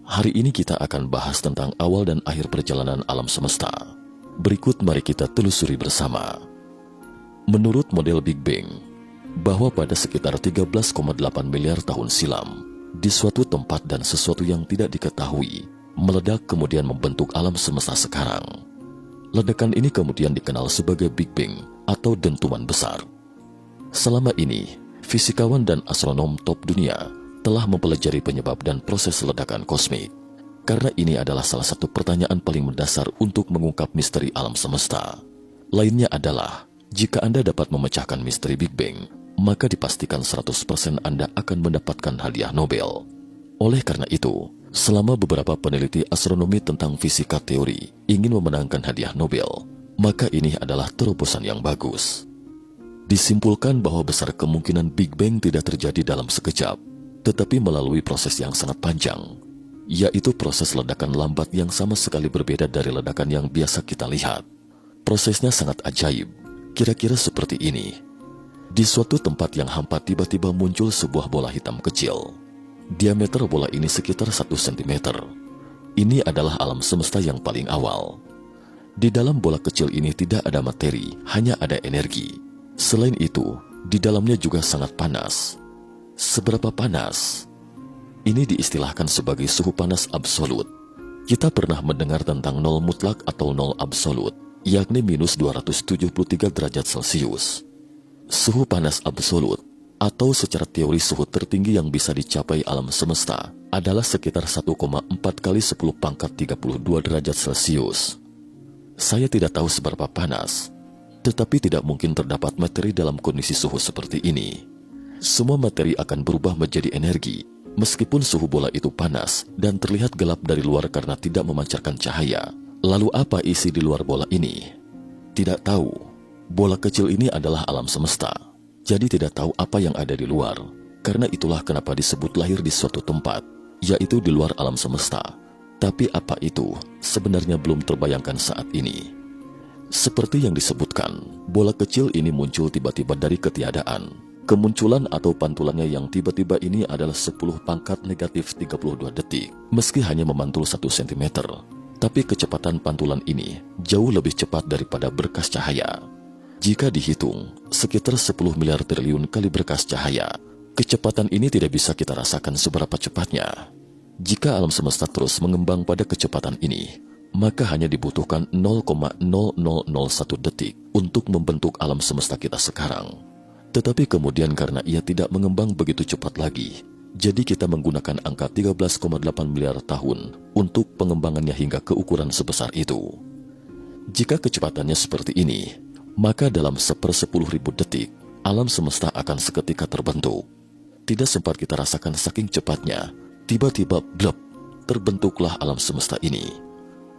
Hari ini kita akan bahas tentang awal dan akhir perjalanan alam semesta. Berikut mari kita telusuri bersama. Menurut model Big Bang, bahwa pada sekitar 13,8 miliar tahun silam, di suatu tempat dan sesuatu yang tidak diketahui, meledak kemudian membentuk alam semesta sekarang. Ledakan ini kemudian dikenal sebagai Big Bang atau dentuman besar. Selama ini, fisikawan dan astronom top dunia telah mempelajari penyebab dan proses ledakan kosmik. Karena ini adalah salah satu pertanyaan paling mendasar untuk mengungkap misteri alam semesta. Lainnya adalah, jika Anda dapat memecahkan misteri Big Bang, maka dipastikan 100% Anda akan mendapatkan hadiah Nobel. Oleh karena itu, selama beberapa peneliti astronomi tentang fisika teori ingin memenangkan hadiah Nobel, maka ini adalah terobosan yang bagus. Disimpulkan bahwa besar kemungkinan Big Bang tidak terjadi dalam sekejap, tetapi melalui proses yang sangat panjang, yaitu proses ledakan lambat yang sama sekali berbeda dari ledakan yang biasa kita lihat. Prosesnya sangat ajaib, kira-kira seperti ini. Di suatu tempat yang hampa tiba-tiba muncul sebuah bola hitam kecil. Diameter bola ini sekitar 1 cm. Ini adalah alam semesta yang paling awal. Di dalam bola kecil ini tidak ada materi, hanya ada energi. Selain itu, di dalamnya juga sangat panas. Seberapa panas? Ini diistilahkan sebagai suhu panas absolut. Kita pernah mendengar tentang nol mutlak atau nol absolut, yakni minus 273 derajat Celcius. Suhu panas absolut, atau secara teori suhu tertinggi yang bisa dicapai alam semesta, adalah sekitar 1,4 kali 10 pangkat 32 derajat Celcius. Saya tidak tahu seberapa panas, tetapi tidak mungkin terdapat materi dalam kondisi suhu seperti ini. Semua materi akan berubah menjadi energi, meskipun suhu bola itu panas dan terlihat gelap dari luar karena tidak memancarkan cahaya. Lalu apa isi di luar bola ini? Tidak tahu. Bola kecil ini adalah alam semesta, jadi tidak tahu apa yang ada di luar. Karena itulah kenapa disebut lahir di suatu tempat, yaitu di luar alam semesta. Tapi apa itu sebenarnya belum terbayangkan saat ini. Seperti yang disebutkan, bola kecil ini muncul tiba-tiba dari ketiadaan. Kemunculan atau pantulannya yang tiba-tiba ini adalah 10 pangkat negatif 32 detik, meski hanya memantul 1 cm. Tapi kecepatan pantulan ini jauh lebih cepat daripada berkas cahaya. Jika dihitung, sekitar 10 miliar triliun kali berkas cahaya. Kecepatan ini tidak bisa kita rasakan seberapa cepatnya. Jika alam semesta terus mengembang pada kecepatan ini, maka hanya dibutuhkan 0,0001 detik untuk membentuk alam semesta kita sekarang. Tetapi kemudian karena ia tidak mengembang begitu cepat lagi, jadi kita menggunakan angka 13,8 miliar tahun untuk pengembangannya hingga ke ukuran sebesar itu. Jika kecepatannya seperti ini, maka dalam 1/10.000 detik, alam semesta akan seketika terbentuk. Tidak sempat kita rasakan saking cepatnya, tiba-tiba blep, terbentuklah alam semesta ini.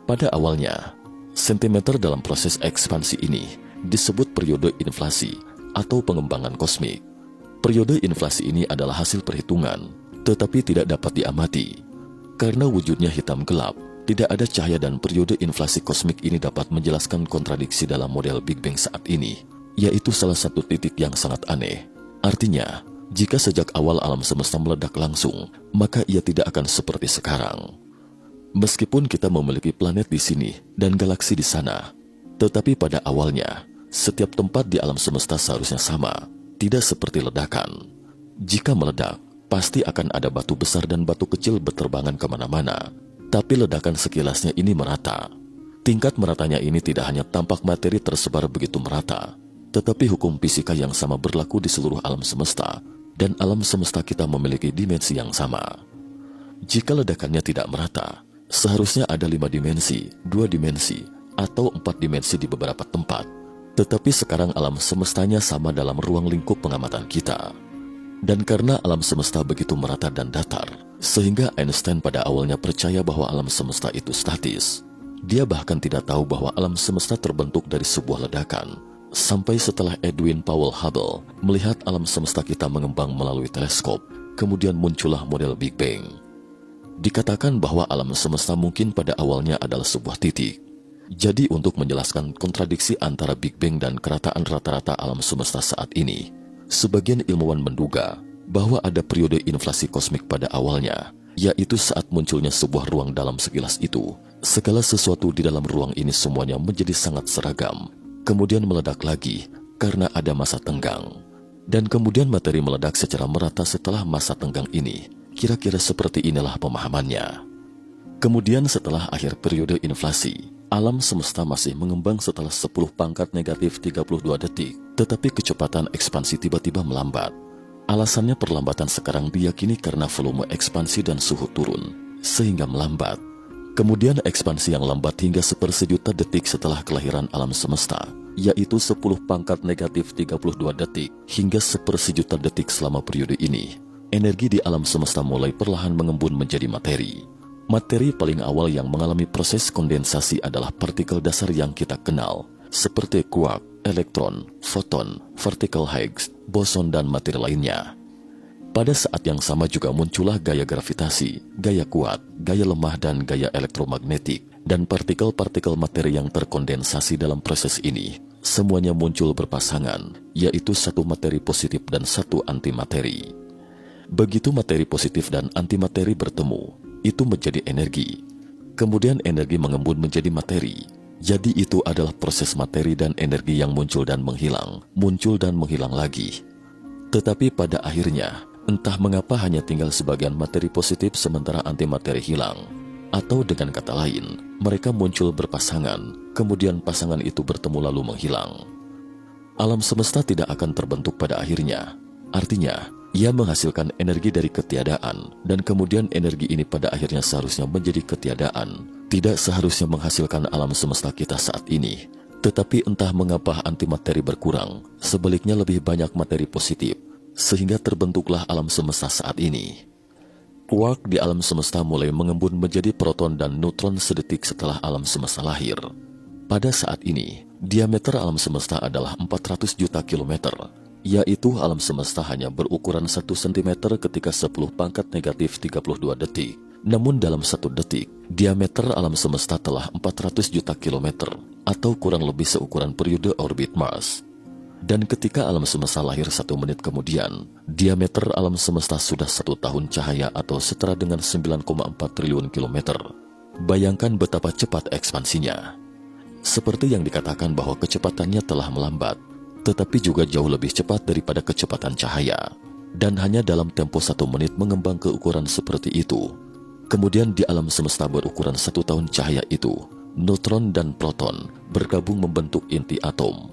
Pada awalnya, sentimeter dalam proses ekspansi ini disebut periode inflasi atau pengembangan kosmik. Periode inflasi ini adalah hasil perhitungan, tetapi tidak dapat diamati. Karena wujudnya hitam gelap, tidak ada cahaya dan periode inflasi kosmik ini dapat menjelaskan kontradiksi dalam model Big Bang saat ini, yaitu salah satu titik yang sangat aneh. Artinya, jika sejak awal alam semesta meledak langsung, maka ia tidak akan seperti sekarang. Meskipun kita memiliki planet di sini dan galaksi di sana, tetapi pada awalnya, setiap tempat di alam semesta seharusnya sama, tidak seperti ledakan. Jika meledak, pasti akan ada batu besar dan batu kecil berterbangan kemana-mana, tapi ledakan sekilasnya ini merata. Tingkat meratanya ini tidak hanya tampak materi tersebar begitu merata, tetapi hukum fisika yang sama berlaku di seluruh alam semesta, dan alam semesta kita memiliki dimensi yang sama. Jika ledakannya tidak merata, seharusnya ada 5 dimensi, 2 dimensi, atau 4 dimensi di beberapa tempat. Tetapi sekarang alam semestanya sama dalam ruang lingkup pengamatan kita. Dan karena alam semesta begitu merata dan datar, sehingga Einstein pada awalnya percaya bahwa alam semesta itu statis. Dia bahkan tidak tahu bahwa alam semesta terbentuk dari sebuah ledakan. Sampai setelah Edwin Powell Hubble melihat alam semesta kita mengembang melalui teleskop, kemudian muncullah model Big Bang. Dikatakan bahwa alam semesta mungkin pada awalnya adalah sebuah titik. Jadi untuk menjelaskan kontradiksi antara Big Bang dan kerataan rata-rata alam semesta saat ini, sebagian ilmuwan menduga bahwa ada periode inflasi kosmik pada awalnya, yaitu saat munculnya sebuah ruang dalam sekilas itu. Segala sesuatu di dalam ruang ini semuanya menjadi sangat seragam, kemudian meledak lagi karena ada masa tenggang. Dan kemudian materi meledak secara merata setelah masa tenggang ini. Kira-kira seperti inilah pemahamannya. Kemudian setelah akhir periode inflasi, alam semesta masih mengembang setelah 10 pangkat negatif 32 detik, tetapi kecepatan ekspansi tiba-tiba melambat. Alasannya perlambatan sekarang diyakini karena volume ekspansi dan suhu turun, sehingga melambat. Kemudian ekspansi yang lambat hingga 1/1000 detik setelah kelahiran alam semesta, yaitu 10 pangkat negatif 32 detik hingga 1/1000 detik selama periode ini. Energi di alam semesta mulai perlahan mengembun menjadi materi. Materi paling awal yang mengalami proses kondensasi adalah partikel dasar yang kita kenal, seperti quark, elektron, foton, partikel Higgs, boson, dan materi lainnya. Pada saat yang sama juga muncullah gaya gravitasi, gaya kuat, gaya lemah, dan gaya elektromagnetik, dan partikel-partikel materi yang terkondensasi dalam proses ini. Semuanya muncul berpasangan, yaitu satu materi positif dan satu antimateri. Begitu materi positif dan antimateri bertemu, itu menjadi energi. Kemudian energi mengembun menjadi materi. Jadi itu adalah proses materi dan energi yang muncul dan menghilang lagi. Tetapi pada akhirnya, entah mengapa hanya tinggal sebagian materi positif sementara antimateri hilang. Atau dengan kata lain, mereka muncul berpasangan, kemudian pasangan itu bertemu lalu menghilang. Alam semesta tidak akan terbentuk pada akhirnya. Artinya, ia menghasilkan energi dari ketiadaan, dan kemudian energi ini pada akhirnya seharusnya menjadi ketiadaan. Tidak seharusnya menghasilkan alam semesta kita saat ini. Tetapi entah mengapa antimateri berkurang, sebaliknya lebih banyak materi positif, sehingga terbentuklah alam semesta saat ini. Quark di alam semesta mulai mengembun menjadi proton dan neutron sedetik setelah alam semesta lahir. Pada saat ini, diameter alam semesta adalah 400 juta kilometer, yaitu alam semesta hanya berukuran 1 cm ketika 10 pangkat negatif 32 detik. Namun dalam 1 detik, diameter alam semesta telah 400 juta kilometer, atau kurang lebih seukuran periode orbit Mars. Dan ketika alam semesta lahir 1 menit kemudian, diameter alam semesta sudah 1 tahun cahaya atau setara dengan 9,4 triliun kilometer. Bayangkan betapa cepat ekspansinya. Seperti yang dikatakan bahwa kecepatannya telah melambat, tetapi juga jauh lebih cepat daripada kecepatan cahaya. Dan hanya dalam tempo 1 menit mengembang ke ukuran seperti itu. Kemudian di alam semesta berukuran 1 tahun cahaya itu, neutron dan proton bergabung membentuk inti atom.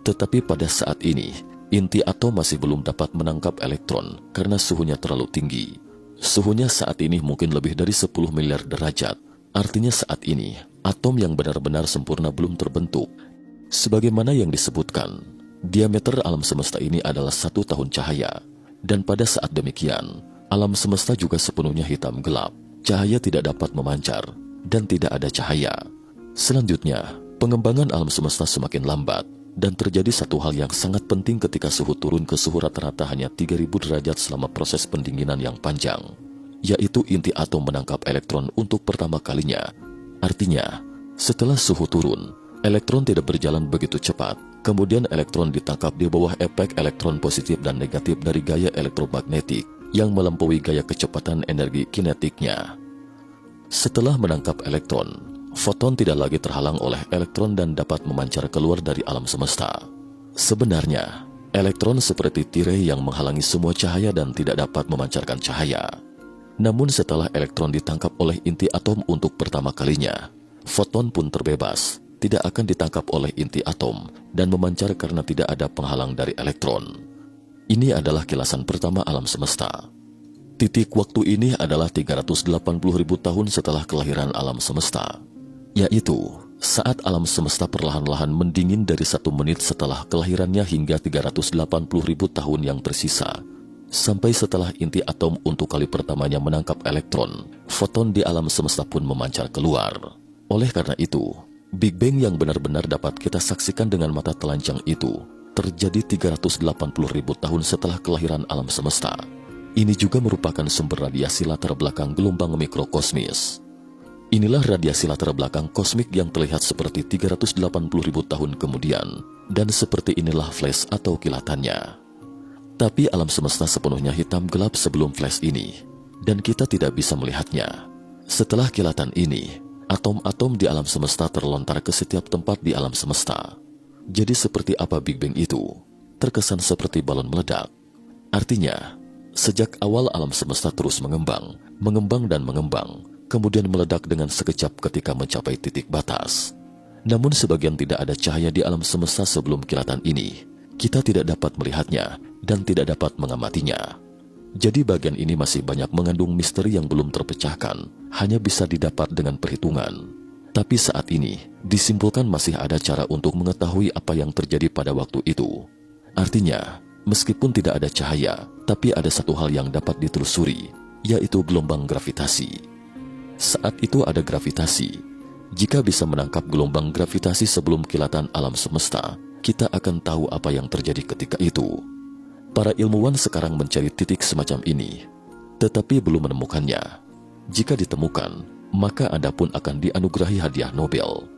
Tetapi pada saat ini, inti atom masih belum dapat menangkap elektron karena suhunya terlalu tinggi. Suhunya saat ini mungkin lebih dari 10 miliar derajat. Artinya saat ini, atom yang benar-benar sempurna belum terbentuk. Sebagaimana yang disebutkan, diameter alam semesta ini adalah 1 tahun cahaya. Dan pada saat demikian, alam semesta juga sepenuhnya hitam gelap. Cahaya tidak dapat memancar, dan tidak ada cahaya. Selanjutnya, pengembangan alam semesta semakin lambat. Dan terjadi satu hal yang sangat penting ketika suhu turun ke suhu rata-rata hanya 3000 derajat selama proses pendinginan yang panjang, yaitu inti atom menangkap elektron untuk pertama kalinya. Artinya, setelah suhu turun, elektron tidak berjalan begitu cepat. Kemudian elektron ditangkap di bawah efek elektron positif dan negatif dari gaya elektromagnetik yang melampaui gaya kecepatan energi kinetiknya. Setelah menangkap elektron, foton tidak lagi terhalang oleh elektron dan dapat memancar keluar dari alam semesta. Sebenarnya, elektron seperti tirai yang menghalangi semua cahaya dan tidak dapat memancarkan cahaya. Namun setelah elektron ditangkap oleh inti atom untuk pertama kalinya, foton pun terbebas, tidak akan ditangkap oleh inti atom dan memancar karena tidak ada penghalang dari elektron. Ini adalah kilasan pertama alam semesta. Titik waktu ini adalah 380.000 tahun setelah kelahiran alam semesta, yaitu saat alam semesta perlahan-lahan mendingin dari 1 menit setelah kelahirannya hingga 380.000 tahun yang tersisa. Sampai setelah inti atom untuk kali pertamanya menangkap elektron, foton di alam semesta pun memancar keluar. Oleh karena itu, Big Bang yang benar-benar dapat kita saksikan dengan mata telanjang itu terjadi 380.000 tahun setelah kelahiran alam semesta. Ini juga merupakan sumber radiasi latar belakang gelombang mikrokosmis. Inilah radiasi latar belakang kosmik yang terlihat seperti 380.000 tahun kemudian, dan seperti inilah flash atau kilatannya. Tapi alam semesta sepenuhnya hitam gelap sebelum flash ini. dan kita tidak bisa melihatnya. Setelah kilatan ini, atom-atom di alam semesta terlontar ke setiap tempat di alam semesta. Jadi seperti apa Big Bang itu? Terkesan seperti balon meledak. Artinya, sejak awal alam semesta terus mengembang dan mengembang, kemudian meledak dengan sekejap ketika mencapai titik batas. Namun sebagian tidak ada cahaya di alam semesta sebelum kilatan ini. Kita tidak dapat melihatnya dan tidak dapat mengamatinya. Jadi bagian ini masih banyak mengandung misteri yang belum terpecahkan, hanya bisa didapat dengan perhitungan. Tapi saat ini, disimpulkan masih ada cara untuk mengetahui apa yang terjadi pada waktu itu. Artinya, meskipun tidak ada cahaya, tapi ada satu hal yang dapat ditelusuri, yaitu gelombang gravitasi. Saat itu ada gravitasi. Jika bisa menangkap gelombang gravitasi sebelum kilatan alam semesta, kita akan tahu apa yang terjadi ketika itu. Para ilmuwan sekarang mencari titik semacam ini, tetapi belum menemukannya. Jika ditemukan, maka Anda pun akan dianugerahi hadiah Nobel.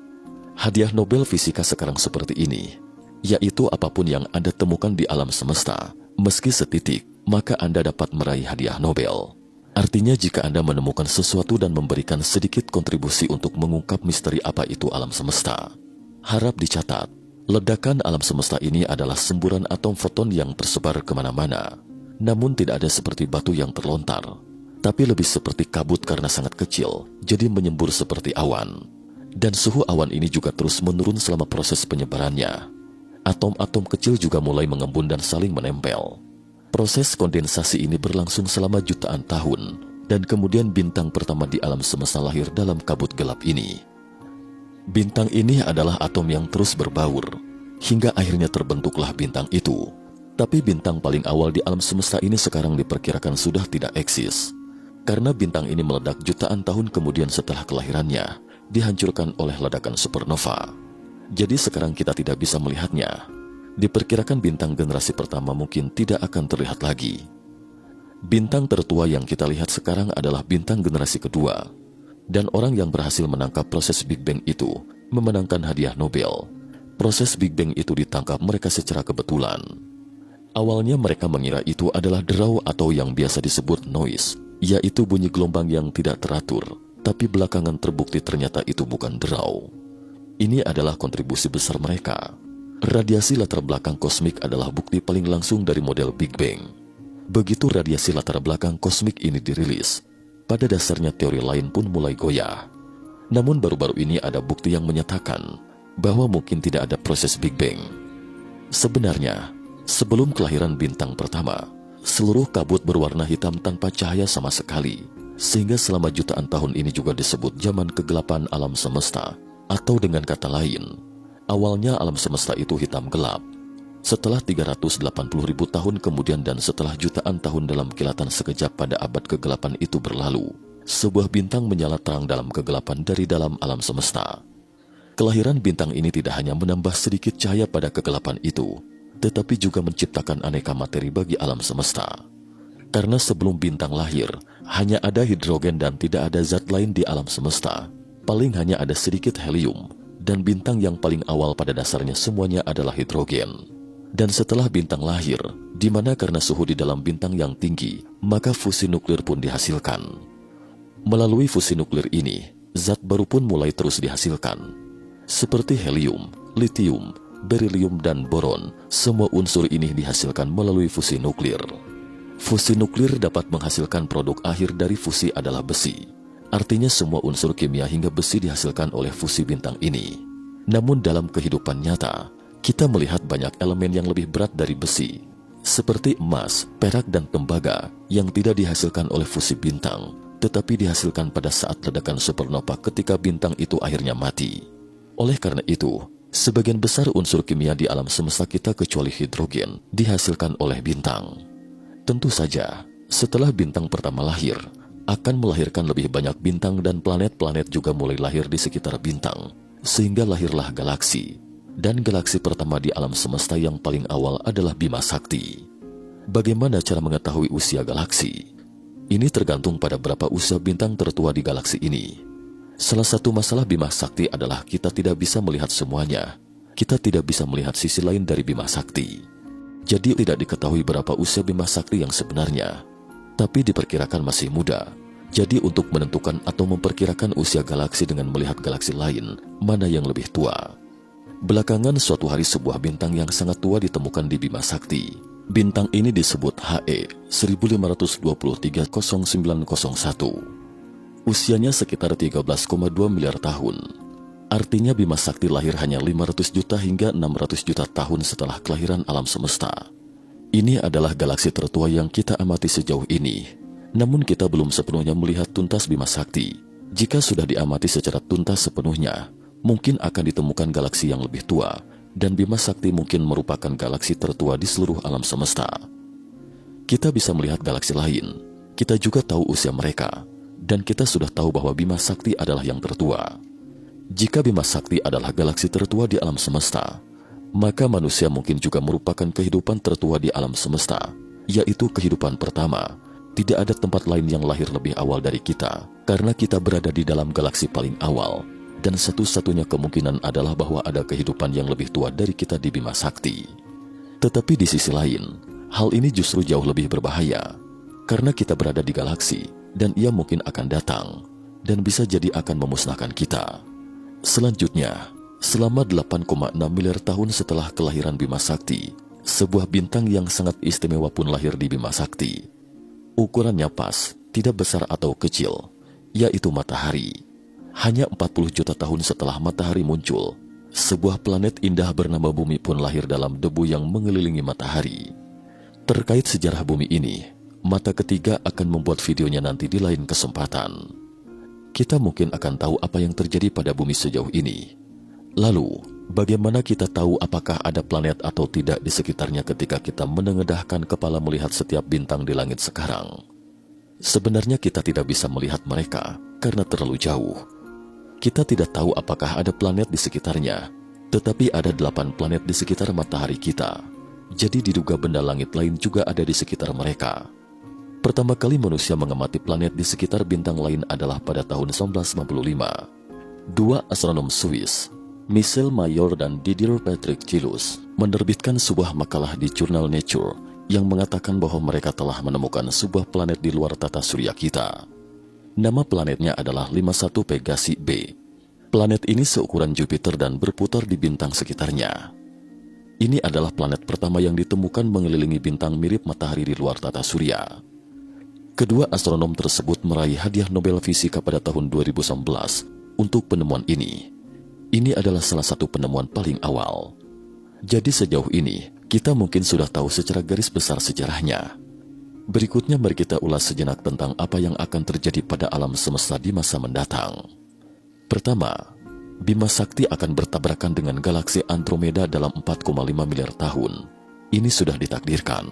Hadiah Nobel fisika sekarang seperti ini, yaitu apapun yang Anda temukan di alam semesta, meski setitik, maka Anda dapat meraih hadiah Nobel. Artinya jika Anda menemukan sesuatu dan memberikan sedikit kontribusi untuk mengungkap misteri apa itu alam semesta, harap dicatat, ledakan alam semesta ini adalah semburan atom foton yang tersebar kemana-mana. Namun tidak ada seperti batu yang terlontar, tapi lebih seperti kabut karena sangat kecil, jadi menyembur seperti awan. Dan suhu awan ini juga terus menurun selama proses penyebarannya. Atom-atom kecil juga mulai mengembun dan saling menempel. Proses kondensasi ini berlangsung selama jutaan tahun, dan kemudian bintang pertama di alam semesta lahir dalam kabut gelap ini. Bintang ini adalah atom yang terus berbaur, hingga akhirnya terbentuklah bintang itu. Tapi bintang paling awal di alam semesta ini sekarang diperkirakan sudah tidak eksis. Karena bintang ini meledak jutaan tahun kemudian setelah kelahirannya, dihancurkan oleh ledakan supernova. Jadi sekarang kita tidak bisa melihatnya. Diperkirakan bintang generasi pertama mungkin tidak akan terlihat lagi. Bintang tertua yang kita lihat sekarang adalah bintang generasi kedua. Dan orang yang berhasil menangkap proses Big Bang itu memenangkan hadiah Nobel. Proses Big Bang itu ditangkap mereka secara kebetulan. Awalnya mereka mengira itu adalah derau atau yang biasa disebut noise, yaitu bunyi gelombang yang tidak teratur, tapi belakangan terbukti ternyata itu bukan derau. Ini adalah kontribusi besar mereka. Radiasi latar belakang kosmik adalah bukti paling langsung dari model Big Bang. Begitu radiasi latar belakang kosmik ini dirilis, pada dasarnya teori lain pun mulai goyah. Namun baru-baru ini ada bukti yang menyatakan bahwa mungkin tidak ada proses Big Bang. Sebenarnya, sebelum kelahiran bintang pertama, seluruh kabut berwarna hitam tanpa cahaya sama sekali, sehingga selama jutaan tahun ini juga disebut zaman kegelapan alam semesta, atau dengan kata lain, awalnya alam semesta itu hitam gelap. Setelah 380.000 tahun kemudian dan setelah jutaan tahun dalam kilatan sekejap pada abad kegelapan itu berlalu, sebuah bintang menyala terang dalam kegelapan dari dalam alam semesta. Kelahiran bintang ini tidak hanya menambah sedikit cahaya pada kegelapan itu, tetapi juga menciptakan aneka materi bagi alam semesta. Karena sebelum bintang lahir, hanya ada hidrogen dan tidak ada zat lain di alam semesta. Paling hanya ada sedikit helium, dan bintang yang paling awal pada dasarnya semuanya adalah hidrogen. Dan setelah bintang lahir, di mana karena suhu di dalam bintang yang tinggi, maka fusi nuklir pun dihasilkan. Melalui fusi nuklir ini, zat baru pun mulai terus dihasilkan. Seperti helium, litium, berilium dan boron, semua unsur ini dihasilkan melalui fusi nuklir. Fusi nuklir dapat menghasilkan produk akhir dari fusi adalah besi. Artinya semua unsur kimia hingga besi dihasilkan oleh fusi bintang ini. Namun dalam kehidupan nyata, kita melihat banyak elemen yang lebih berat dari besi, seperti emas, perak dan tembaga yang tidak dihasilkan oleh fusi bintang, tetapi dihasilkan pada saat ledakan supernova ketika bintang itu akhirnya mati. Oleh karena itu, sebagian besar unsur kimia di alam semesta kita kecuali hidrogen dihasilkan oleh bintang. Tentu saja, setelah bintang pertama lahir, akan melahirkan lebih banyak bintang dan planet-planet juga mulai lahir di sekitar bintang, sehingga lahirlah galaksi. Dan galaksi pertama di alam semesta yang paling awal adalah Bima Sakti. Bagaimana cara mengetahui usia galaksi? Ini tergantung pada berapa usia bintang tertua di galaksi ini. Salah satu masalah Bima Sakti adalah kita tidak bisa melihat semuanya. Kita tidak bisa melihat sisi lain dari Bima Sakti. Jadi tidak diketahui berapa usia Bima Sakti yang sebenarnya. tapi diperkirakan masih muda. Jadi untuk menentukan atau memperkirakan usia galaksi dengan melihat galaksi lain, mana yang lebih tua. Belakangan suatu hari sebuah bintang yang sangat tua ditemukan di Bima Sakti. Bintang ini disebut HE 15230901. Usianya sekitar 13,2 miliar tahun. Artinya Bima Sakti lahir hanya 500 juta hingga 600 juta tahun setelah kelahiran alam semesta. Ini adalah galaksi tertua yang kita amati sejauh ini. Namun kita belum sepenuhnya melihat tuntas Bima Sakti. Jika sudah diamati secara tuntas sepenuhnya, mungkin akan ditemukan galaksi yang lebih tua, dan Bima Sakti mungkin merupakan galaksi tertua di seluruh alam semesta. Kita bisa melihat galaksi lain, kita juga tahu usia mereka, dan kita sudah tahu bahwa Bima Sakti adalah yang tertua. Jika Bima Sakti adalah galaksi tertua di alam semesta, maka manusia mungkin juga merupakan kehidupan tertua di alam semesta, yaitu kehidupan pertama. Tidak ada tempat lain yang lahir lebih awal dari kita, karena kita berada di dalam galaksi paling awal, dan satu-satunya kemungkinan adalah bahwa ada kehidupan yang lebih tua dari kita di Bima Sakti. Tetapi di sisi lain, hal ini justru jauh lebih berbahaya, karena kita berada di galaksi, dan ia mungkin akan datang, dan bisa jadi akan memusnahkan kita. Selanjutnya, selama 8,6 miliar tahun setelah kelahiran Bima Sakti, sebuah bintang yang sangat istimewa pun lahir di Bima Sakti. Ukurannya pas, tidak besar atau kecil, yaitu matahari. Hanya 40 juta tahun setelah matahari muncul, sebuah planet indah bernama Bumi pun lahir dalam debu yang mengelilingi matahari. Terkait sejarah Bumi ini, Mata Ketiga akan membuat videonya nanti di lain kesempatan. Kita mungkin akan tahu apa yang terjadi pada Bumi sejauh ini. Lalu, bagaimana kita tahu apakah ada planet atau tidak di sekitarnya ketika kita menengadahkan kepala melihat setiap bintang di langit sekarang? Sebenarnya kita tidak bisa melihat mereka karena terlalu jauh. Kita tidak tahu apakah ada planet di sekitarnya, tetapi ada 8 planet di sekitar matahari kita. Jadi diduga benda langit lain juga ada di sekitar mereka. Pertama kali manusia mengamati planet di sekitar bintang lain adalah pada tahun 1995. Dua astronom Swiss, Michel Mayor dan Didier Patrick Gilus, menerbitkan sebuah makalah di jurnal Nature yang mengatakan bahwa mereka telah menemukan sebuah planet di luar tata surya kita. Nama planetnya adalah 51 Pegasi b. Planet ini seukuran Jupiter dan berputar di bintang sekitarnya. Ini adalah planet pertama yang ditemukan mengelilingi bintang mirip matahari di luar tata surya. Kedua astronom tersebut meraih hadiah Nobel Fisika pada tahun 2011 untuk penemuan ini. Ini adalah salah satu penemuan paling awal. Jadi sejauh ini, kita mungkin sudah tahu secara garis besar sejarahnya. Berikutnya mari kita ulas sejenak tentang apa yang akan terjadi pada alam semesta di masa mendatang. Pertama, Bima Sakti akan bertabrakan dengan galaksi Andromeda dalam 4,5 miliar tahun. Ini sudah ditakdirkan.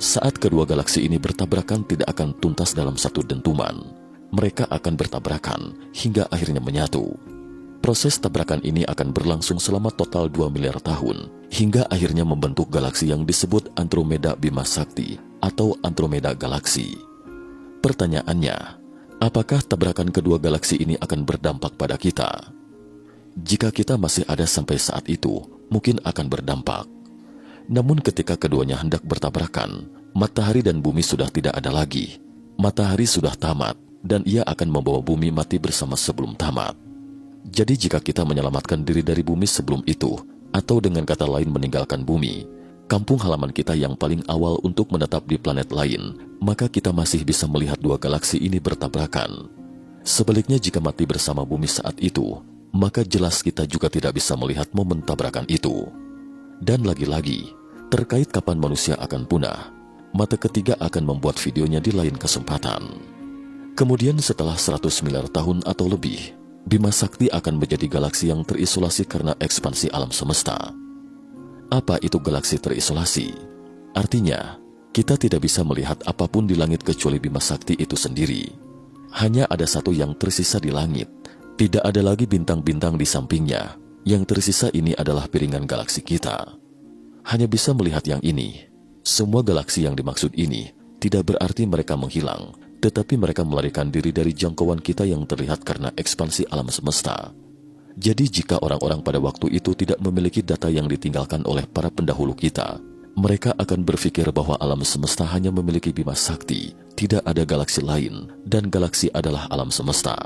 Saat kedua galaksi ini bertabrakan tidak akan tuntas dalam satu dentuman. Mereka akan bertabrakan hingga akhirnya menyatu. Proses tabrakan ini akan berlangsung selama total 2 miliar tahun, hingga akhirnya membentuk galaksi yang disebut Andromeda Bima Sakti atau Andromeda Galaksi. Pertanyaannya, apakah tabrakan kedua galaksi ini akan berdampak pada kita? Jika kita masih ada sampai saat itu, mungkin akan berdampak. Namun ketika keduanya hendak bertabrakan, matahari dan bumi sudah tidak ada lagi. Matahari sudah tamat, dan ia akan membawa bumi mati bersama sebelum tamat. Jadi jika kita menyelamatkan diri dari bumi sebelum itu, atau dengan kata lain meninggalkan bumi, kampung halaman kita yang paling awal untuk menetap di planet lain, maka kita masih bisa melihat dua galaksi ini bertabrakan. Sebaliknya jika mati bersama bumi saat itu, maka jelas kita juga tidak bisa melihat momen tabrakan itu. Dan lagi-lagi, terkait kapan manusia akan punah, Mata Ketiga akan membuat videonya di lain kesempatan. Kemudian setelah 100 miliar tahun atau lebih, Bima Sakti akan menjadi galaksi yang terisolasi karena ekspansi alam semesta. Apa itu galaksi terisolasi? Artinya, kita tidak bisa melihat apapun di langit kecuali Bima Sakti itu sendiri. Hanya ada satu yang tersisa di langit. Tidak ada lagi bintang-bintang di sampingnya. Yang tersisa ini adalah piringan galaksi kita. Hanya bisa melihat yang ini. Semua galaksi yang dimaksud ini tidak berarti mereka menghilang, tetapi mereka melarikan diri dari jangkauan kita yang terlihat karena ekspansi alam semesta. Jadi jika orang-orang pada waktu itu tidak memiliki data yang ditinggalkan oleh para pendahulu kita, Mereka akan berpikir bahwa alam semesta hanya memiliki Bima Sakti, tidak ada galaksi lain, dan galaksi adalah alam semesta.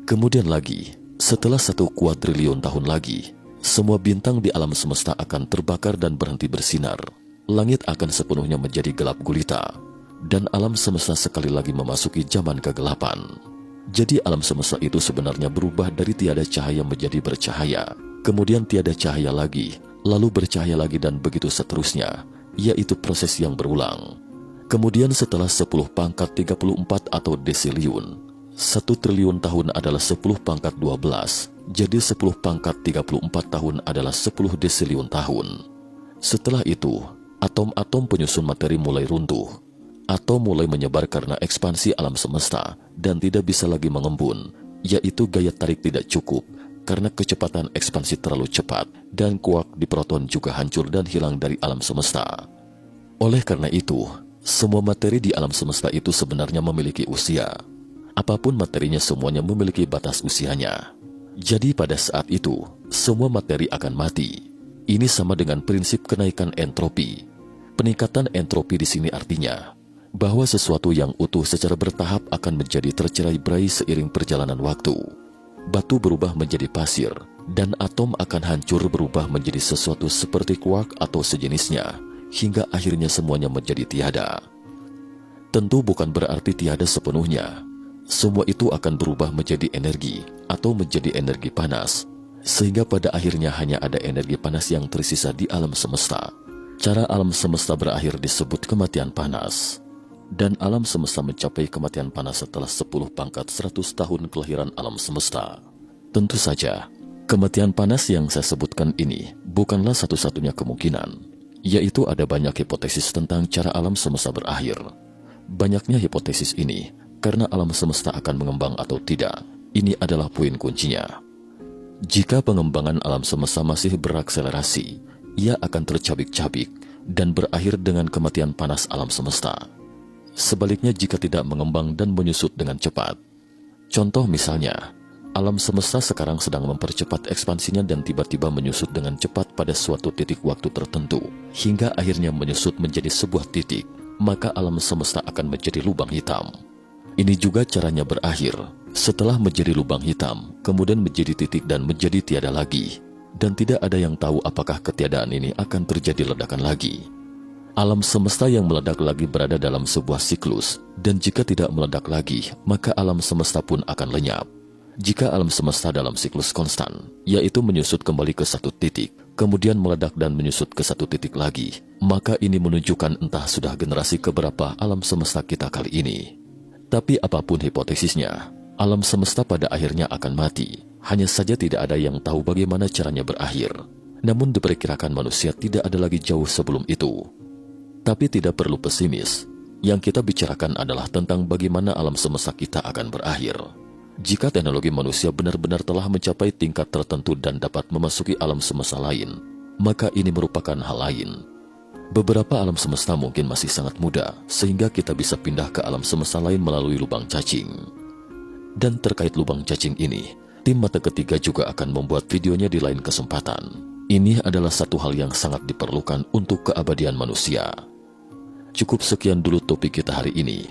Kemudian lagi, setelah 1 kuadriliun tahun lagi, semua bintang di alam semesta akan terbakar dan berhenti bersinar. Langit akan sepenuhnya menjadi gelap gulita, dan alam semesta sekali lagi memasuki zaman kegelapan. Jadi alam semesta itu sebenarnya berubah dari tiada cahaya menjadi bercahaya, kemudian tiada cahaya lagi, lalu bercahaya lagi, dan begitu seterusnya, yaitu proses yang berulang. Kemudian setelah 10 pangkat 34 atau desiliun, 1 triliun tahun adalah 10 pangkat 12, jadi 10 pangkat 34 tahun adalah 10 desiliun tahun. Setelah itu, atom-atom penyusun materi mulai runtuh. Atom mulai menyebar karena ekspansi alam semesta dan tidak bisa lagi mengembun, yaitu gaya tarik tidak cukup karena kecepatan ekspansi terlalu cepat, dan kuark di proton juga hancur dan hilang dari alam semesta. Oleh karena itu, semua materi di alam semesta itu sebenarnya memiliki usia. Apapun materinya semuanya memiliki batas usianya. Jadi pada saat itu, semua materi akan mati. Ini sama dengan prinsip kenaikan entropi. Peningkatan entropi di sini artinya bahwa sesuatu yang utuh secara bertahap akan menjadi tercerai-berai seiring perjalanan waktu. Batu berubah menjadi pasir, dan atom akan hancur berubah menjadi sesuatu seperti kuark atau sejenisnya, hingga akhirnya semuanya menjadi tiada. Tentu bukan berarti tiada sepenuhnya. Semua itu akan berubah menjadi energi atau menjadi energi panas, sehingga pada akhirnya hanya ada energi panas yang tersisa di alam semesta. Cara alam semesta berakhir disebut kematian panas. Dan alam semesta mencapai kematian panas setelah 10 pangkat 100 tahun kelahiran alam semesta. Tentu saja, kematian panas yang saya sebutkan ini bukanlah satu-satunya kemungkinan, yaitu ada banyak hipotesis tentang cara alam semesta berakhir. Banyaknya hipotesis ini karena alam semesta akan mengembang atau tidak. Ini adalah poin kuncinya. Jika pengembangan alam semesta masih berakselerasi, ia akan tercabik-cabik dan berakhir dengan kematian panas alam semesta. Sebaliknya jika tidak mengembang dan menyusut dengan cepat. Contoh misalnya, alam semesta sekarang sedang mempercepat ekspansinya dan tiba-tiba menyusut dengan cepat pada suatu titik waktu tertentu, hingga akhirnya menyusut menjadi sebuah titik, maka alam semesta akan menjadi lubang hitam. Ini juga caranya berakhir, setelah menjadi lubang hitam, kemudian menjadi titik dan menjadi tiada lagi, dan tidak ada yang tahu apakah ketiadaan ini akan terjadi ledakan lagi. Alam semesta yang meledak lagi berada dalam sebuah siklus, dan jika tidak meledak lagi, maka alam semesta pun akan lenyap. Jika alam semesta dalam siklus konstan, yaitu menyusut kembali ke satu titik, kemudian meledak dan menyusut ke satu titik lagi, maka ini menunjukkan entah sudah generasi keberapa alam semesta kita kali ini. Tapi apapun hipotesisnya, alam semesta pada akhirnya akan mati. Hanya saja tidak ada yang tahu bagaimana caranya berakhir. Namun diperkirakan manusia tidak ada lagi jauh sebelum itu. Tapi tidak perlu pesimis. Yang kita bicarakan adalah tentang bagaimana alam semesta kita akan berakhir. Jika teknologi manusia benar-benar telah mencapai tingkat tertentu dan dapat memasuki alam semesta lain, maka ini merupakan hal lain. Beberapa alam semesta mungkin masih sangat muda, sehingga kita bisa pindah ke alam semesta lain melalui lubang cacing. Dan terkait lubang cacing ini, tim Mata Ketiga juga akan membuat videonya di lain kesempatan. Ini adalah satu hal yang sangat diperlukan untuk keabadian manusia. Cukup sekian dulu topik kita hari ini.